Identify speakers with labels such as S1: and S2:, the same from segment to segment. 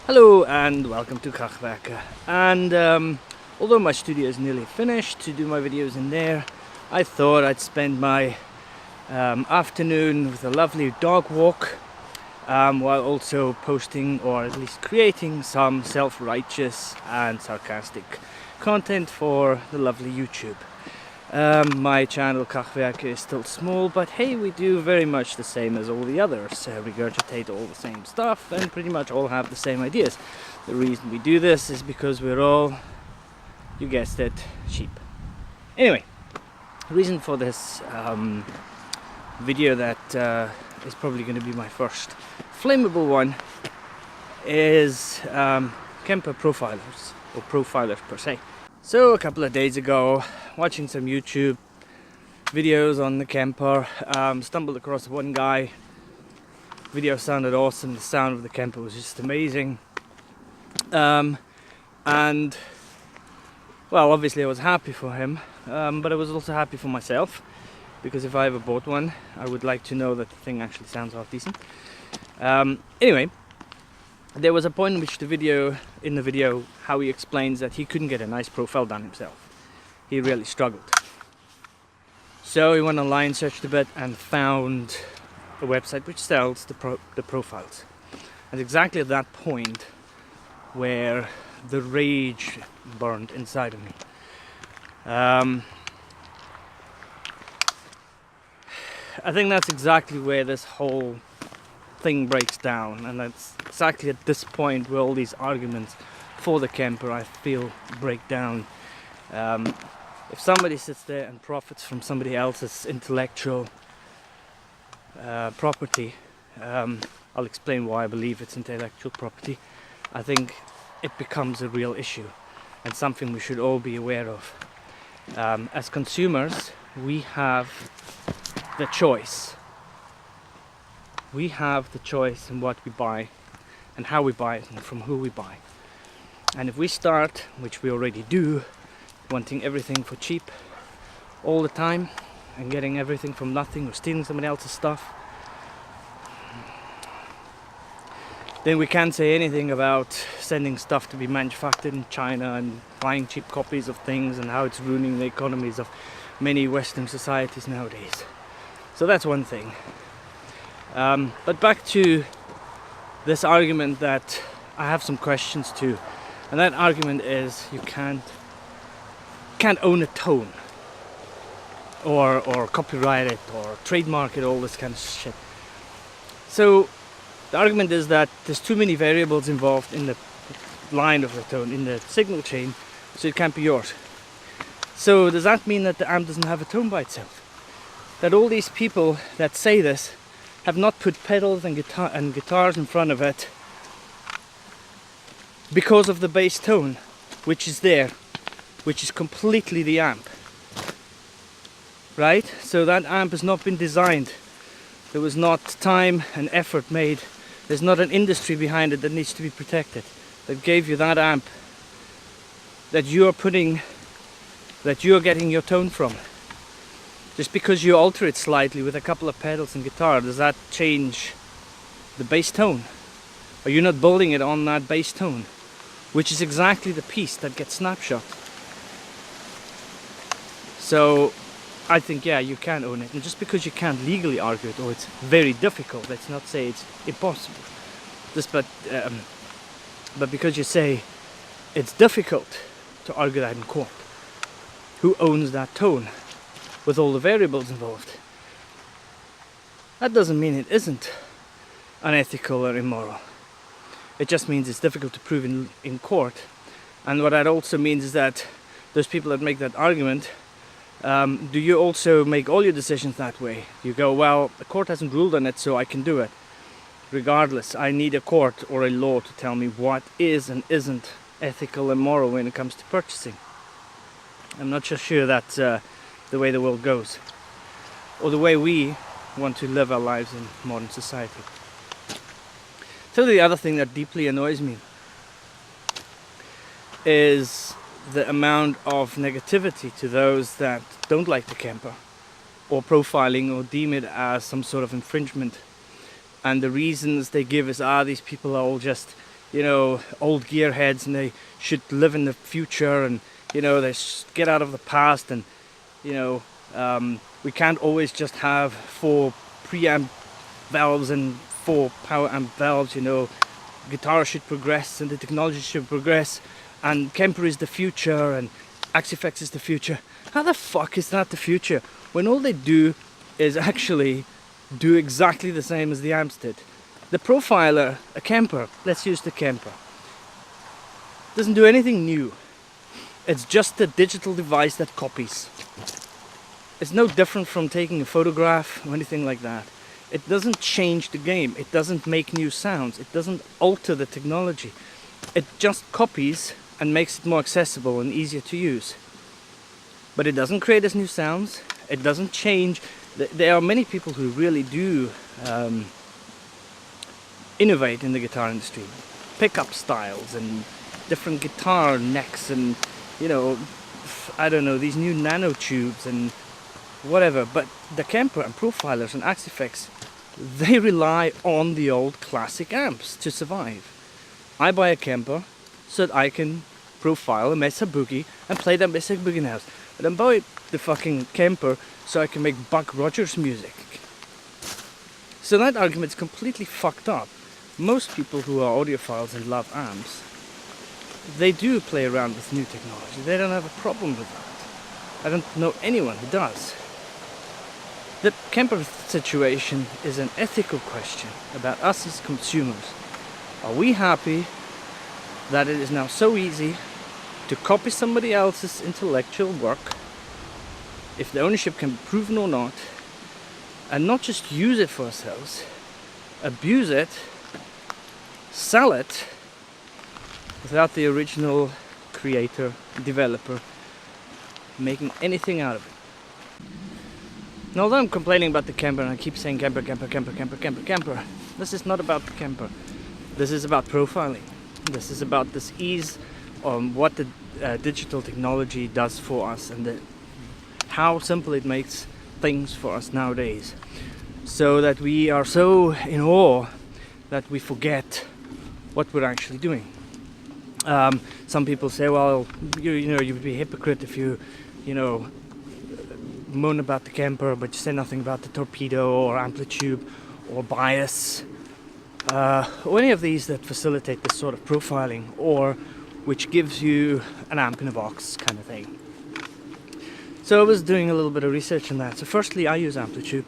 S1: Hello and welcome to Kachwerken. And although my studio is nearly finished to do my videos in there, I thought I'd spend my afternoon with a lovely dog walk while also posting, or at least creating, some self-righteous and sarcastic content for the lovely YouTube. My channel Kachwerken is still small, but hey, we do very much the same as all the others, regurgitate all the same stuff and pretty much all have the same ideas. The reason we do this is because we're all, you guessed it, sheep. Anyway, the reason for this video that is probably going to be my first flammable one is Kemper profilers, or profilers per se. So a couple of days ago, watching some YouTube videos on the Kemper, stumbled across one guy. Video sounded awesome, the sound of the Kemper was just amazing. And well, obviously I was happy for him, but I was also happy for myself, because if I ever bought one, I would like to know that the thing actually sounds half decent. Anyway, there was a point in which in the video, how he explains that he couldn't get a nice profile done himself. He really struggled. So he went online, searched a bit, and found a website which sells the profiles. And exactly at that point where the rage burned inside of me. I think that's exactly where this whole thing breaks down, and that's exactly at this point where all these arguments for the Kemper, I feel, break down. If somebody sits there and profits from somebody else's intellectual property, I'll explain why I believe it's intellectual property. I think it becomes a real issue and something we should all be aware of. As consumers, we have the choice. We have the choice in what we buy and how we buy it and from who we buy. And if we start, which we already do, wanting everything for cheap all the time and getting everything from nothing or stealing somebody else's stuff, then we can't say anything about sending stuff to be manufactured in China and buying cheap copies of things and how it's ruining the economies of many Western societies nowadays. So that's one thing. But back to this argument that I have some questions to, and that argument is you can't own a tone or copyright it or trademark it, all this kind of shit. So the argument is that there's too many variables involved in the line of the tone, in the signal chain, so it can't be yours. So does that mean that the amp doesn't have a tone by itself? That all these people that say this have not put pedals and guitars in front of it because of the bass tone, which is there, which is completely the amp, right? So that amp has not been designed. There was not time and effort made. There's not an industry behind it that needs to be protected, that gave you that amp that you are getting your tone from. Just because you alter it slightly with a couple of pedals and guitar, does that change the bass tone? Are you not building it on that bass tone, which is exactly the piece that gets snapshot? So I think, yeah, you can own it, and just because you can't legally argue it, or it's very difficult, let's not say it's impossible, but because you say it's difficult to argue that in court, who owns that tone with all the variables involved? That doesn't mean it isn't unethical or immoral. It just means it's difficult to prove in court. And what that also means is that those people that make that argument, do you also make all your decisions that way? You go, well, the court hasn't ruled on it, so I can do it. Regardless, I need a court or a law to tell me what is and isn't ethical and moral when it comes to purchasing. I'm not so sure that's the way the world goes, or the way we want to live our lives in modern society. So the other thing that deeply annoys me is the amount of negativity to those that don't like the Kemper, or profiling, or deem it as some sort of infringement. And the reasons they give is, these people are all just you know, old gearheads and they should live in the future, and you know, they get out of the past, and you know, we can't always just have 4 preamp valves and 4 power amp valves. You know, guitar should progress and the technology should progress, and Kemper is the future and Axe-Fx is the future. How the fuck is that the future when all they do is actually do exactly the same as the amps did? The profiler, a Kemper, let's use the Kemper, doesn't do anything new. It's just a digital device that copies. It's no different from taking a photograph or anything like that. It doesn't change the game. It doesn't make new sounds. It doesn't alter the technology. It just copies and makes it more accessible and easier to use. But it doesn't create us new sounds. It doesn't change. There are many people who really do innovate in the guitar industry. Pickup styles and different guitar necks and, you know, I don't know, these new nanotubes and whatever. But the Kemper and profilers and Axe-Fx, they rely on the old classic amps to survive. I buy a Kemper so that I can profile a Mesa Boogie and play that Mesa Boogie notes. I don't buy the fucking Kemper so I can make Buck Rogers music. So that argument's completely fucked up. Most people who are audiophiles and love amps, they do play around with new technology. They don't have a problem with that. I don't know anyone who does. The Kemper situation is an ethical question about us as consumers. Are we happy that it is now so easy to copy somebody else's intellectual work, if the ownership can be proven or not, and not just use it for ourselves, abuse it, sell it, without the original creator, developer, making anything out of it? And although I'm complaining about the Kemper and I keep saying Kemper, Kemper, Kemper, Kemper, Kemper, Kemper, this is not about the Kemper. This is about profiling. This is about this ease on what the digital technology does for us, and how simple it makes things for us nowadays, so that we are so in awe that we forget what we're actually doing. Some people say, well, you know, you would be a hypocrite if you know, moan about the Kemper but you say nothing about the torpedo or amplitude or bias or any of these that facilitate this sort of profiling, or which gives you an amp in a box kind of thing. So I was doing a little bit of research on that. So firstly, I use amplitude,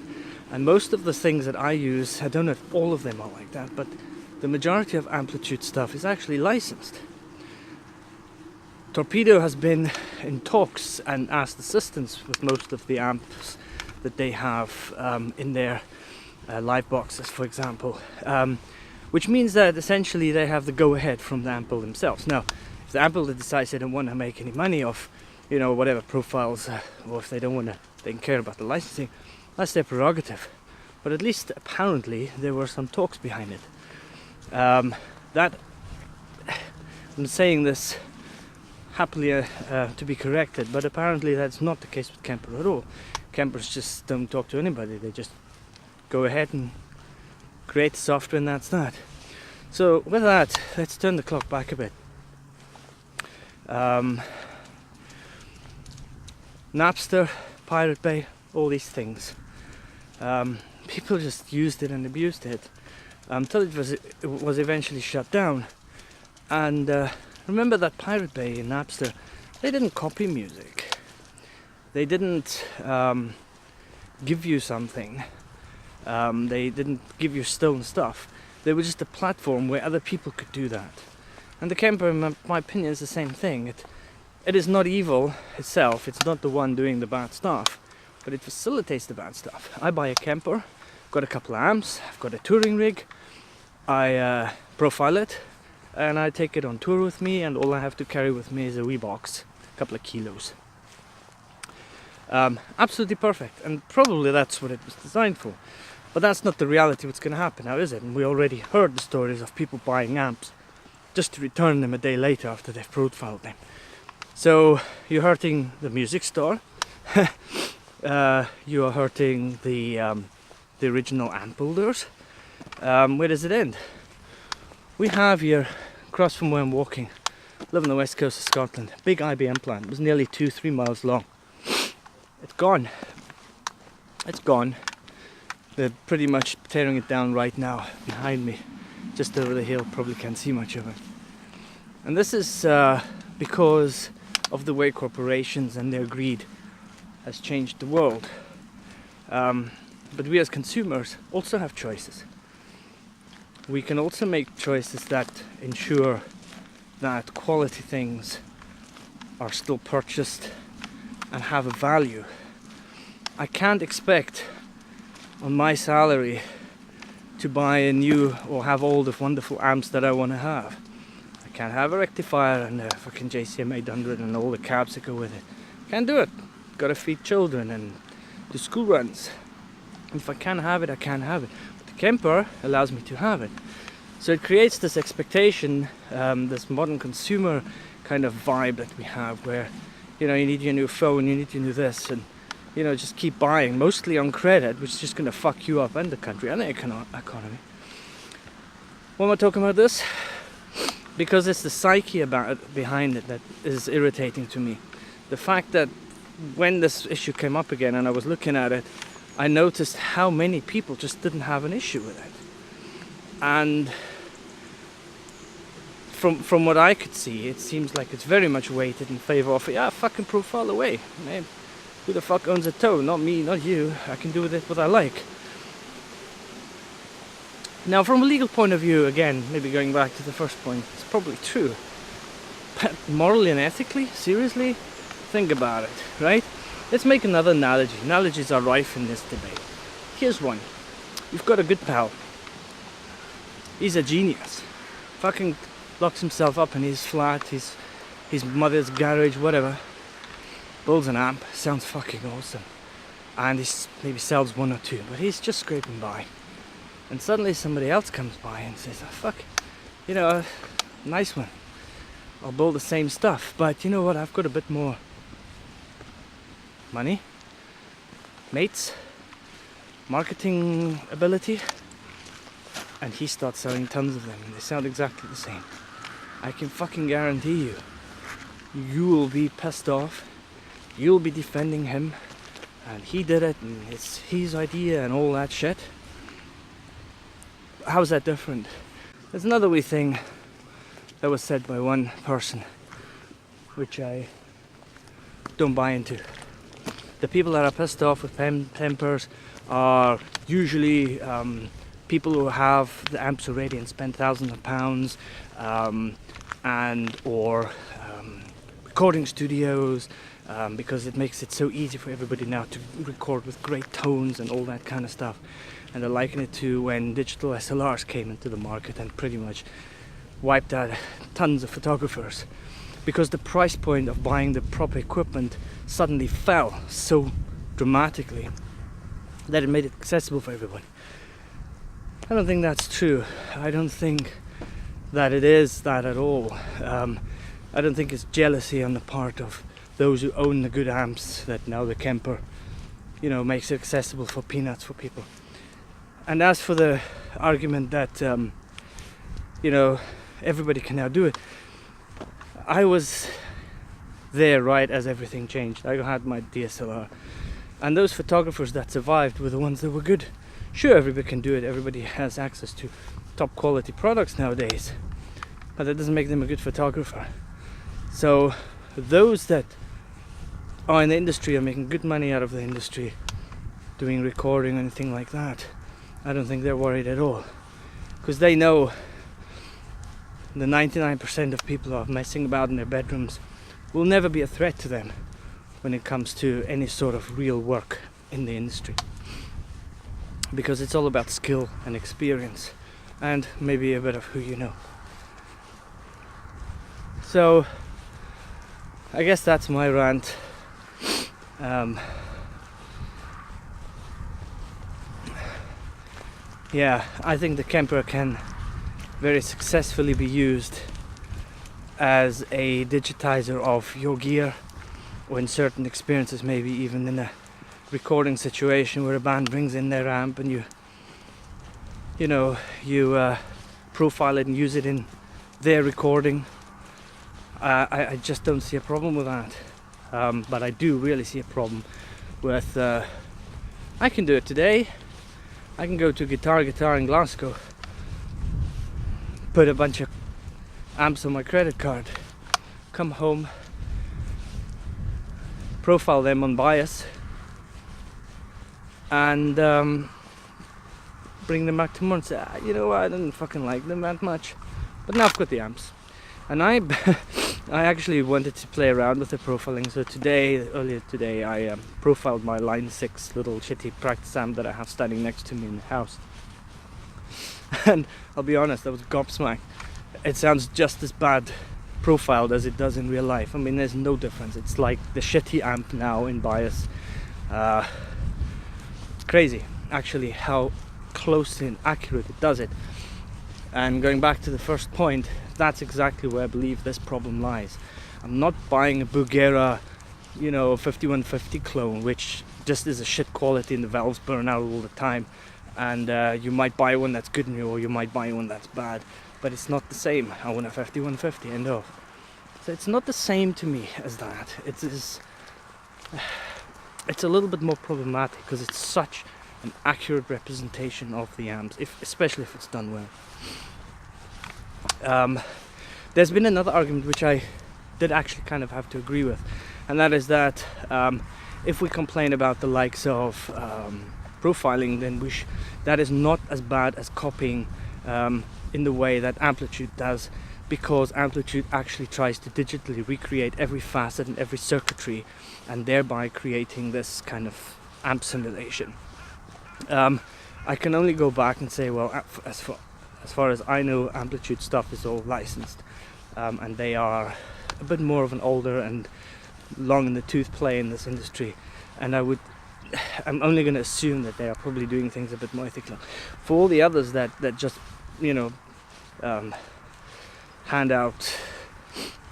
S1: and most of the things that I use, I don't know if all of them are like that, but the majority of amplitude stuff is actually licensed. Torpedo has been in talks and asked assistance with most of the amps that they have in their live boxes, for example, which means that essentially they have the go-ahead from the amp themselves. Now, if the amp decides they don't want to make any money off, you know, whatever profiles, or if they don't care about the licensing, that's their prerogative. But at least apparently there were some talks behind it. That I'm saying this happily to be corrected, but apparently that's not the case with Kemper at all. Kempers just don't talk to anybody. They just go ahead and create the software, and that's that. So with that, let's turn the clock back a bit. Napster, Pirate Bay, all these things. People just used it and abused it until it was eventually shut down. And remember that Pirate Bay and Napster, they didn't copy music. They didn't give you something. They didn't give you stolen stuff. They were just a platform where other people could do that. And the Kemper, in my opinion, is the same thing. It is not evil itself. It's not the one doing the bad stuff, but it facilitates the bad stuff. I buy a Kemper, got a couple of amps, I've got a touring rig, I profile it, and I take it on tour with me, and all I have to carry with me is a wee box, a couple of kilos. Absolutely perfect, and probably that's what it was designed for. But that's not the reality what's going to happen now, is it? And we already heard the stories of people buying amps just to return them a day later after they've profiled them. So you're hurting the music store, you are hurting the original amp builders. Where does it end? We have here across from where I'm walking. Live on the west coast of Scotland. Big IBM plant. It was nearly 2-3 miles long. It's gone. It's gone. They're pretty much tearing it down right now behind me, just over the hill. Probably can't see much of it. And this is because of the way corporations and their greed has changed the world. But we as consumers also have choices. We can also make choices that ensure that quality things are still purchased and have a value. I can't expect on my salary to buy a new or have all the wonderful amps that I want to have. I can't have a rectifier and a fucking JCM 800 and all the cabs that go with it. Can't do it. Gotta feed children and do school runs. If I can't have it, I can't have it. But the Kemper allows me to have it. So it creates this expectation, this modern consumer kind of vibe that we have, where, you know, you need your new phone, you need your new this, and, you know, just keep buying, mostly on credit, which is just going to fuck you up and the country and the economy. Why am I talking about this? Because it's the psyche behind it that is irritating to me. The fact that when this issue came up again and I was looking at it, I noticed how many people just didn't have an issue with it. And from what I could see, it seems like it's very much weighted in favor of, yeah, fucking profile away. Man, who the fuck owns a toe? Not me, not you. I can do with it what I like. Now, from a legal point of view, again, maybe going back to the first point, it's probably true. But morally and ethically, seriously, think about it, right? Let's make another analogy. Analogies are rife in this debate. Here's one. You've got a good pal. He's a genius. Fucking locks himself up in his flat, his mother's garage, whatever. Builds an amp. Sounds fucking awesome. And he maybe sells one or two, but he's just scraping by. And suddenly somebody else comes by and says, oh, fuck, you know, nice one. I'll build the same stuff, but you know what? I've got a bit more money, mates, marketing ability, and he starts selling tons of them, and they sound exactly the same. I can fucking guarantee you will be pissed off, you'll be defending him, and he did it, and it's his idea and all that shit. How's that different? There's another wee thing that was said by one person, which I don't buy into. The people that are pissed off with Kempers are usually people who have the amps already and spend thousands of pounds, or recording studios, because it makes it so easy for everybody now to record with great tones and all that kind of stuff. And I liken it to when digital SLRs came into the market and pretty much wiped out tons of photographers, because the price point of buying the proper equipment suddenly fell so dramatically that it made it accessible for everyone. I don't think that's true. I don't think that it is that at all. I don't think it's jealousy on the part of those who own the good amps that now the Kemper, you know, makes it accessible for peanuts for people. And as for the argument that, you know, everybody can now do it, I was there right as everything changed. I had my DSLR, and those photographers that survived were the ones that were good. Sure, everybody can do it, everybody has access to top quality products nowadays, but that doesn't make them a good photographer. So those that are in the industry are making good money out of the industry, doing recording or anything like that, I don't think they're worried at all, because they know the 99% of people who are messing about in their bedrooms will never be a threat to them when it comes to any sort of real work in the industry, because it's all about skill and experience and maybe a bit of who you know. So I guess that's my rant. Yeah, I think the Kemper can very successfully be used as a digitizer of your gear, or in certain experiences, maybe even in a recording situation where a band brings in their amp and you profile it and use it in their recording. I just don't see a problem with that. But I do really see a problem with I can do it today. I can go to Guitar in Glasgow, put a bunch of amps on my credit card, come home, profile them on bias, and bring them back tomorrow and say, you know what, I didn't fucking like them that much, but now I've got the amps. And I actually wanted to play around with the profiling, so earlier today I profiled my Line 6 little shitty practice amp that I have standing next to me in the house. And I'll be honest, I was gobsmacked. It sounds just as bad profiled as it does in real life. I mean, there's no difference. It's like the shitty amp now in bias. It's crazy, actually, how close and accurate it does it. And going back to the first point, that's exactly where I believe this problem lies. I'm not buying a Bugera, 5150 clone, which just is a shit quality and the valves burn out all the time. And you might buy one that's good new, or you might buy one that's bad, but it's not the same. I want a 5150, end of. So it's not the same to me as that. It's a little bit more problematic because it's such an accurate representation of the amps, especially if it's done well. There's been another argument which I did actually kind of have to agree with, and that is that if we complain about the likes of profiling, then that is not as bad as copying in the way that Amplitude does, because Amplitude actually tries to digitally recreate every facet and every circuitry, and thereby creating this kind of amp simulation. I can only go back and say, well, as far as I know, Amplitude stuff is all licensed, and they are a bit more of an older and long in the tooth play in this industry, and I'm only going to assume that they are probably doing things a bit more ethical. For all the others that just hand out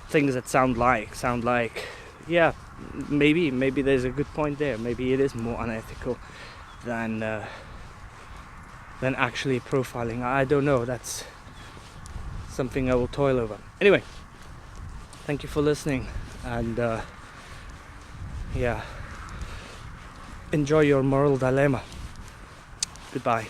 S1: things that sound like, yeah, maybe there's a good point there. Maybe it is more unethical than actually profiling. I don't know. That's something I will toil over. Anyway, thank you for listening, and enjoy your moral dilemma. Goodbye.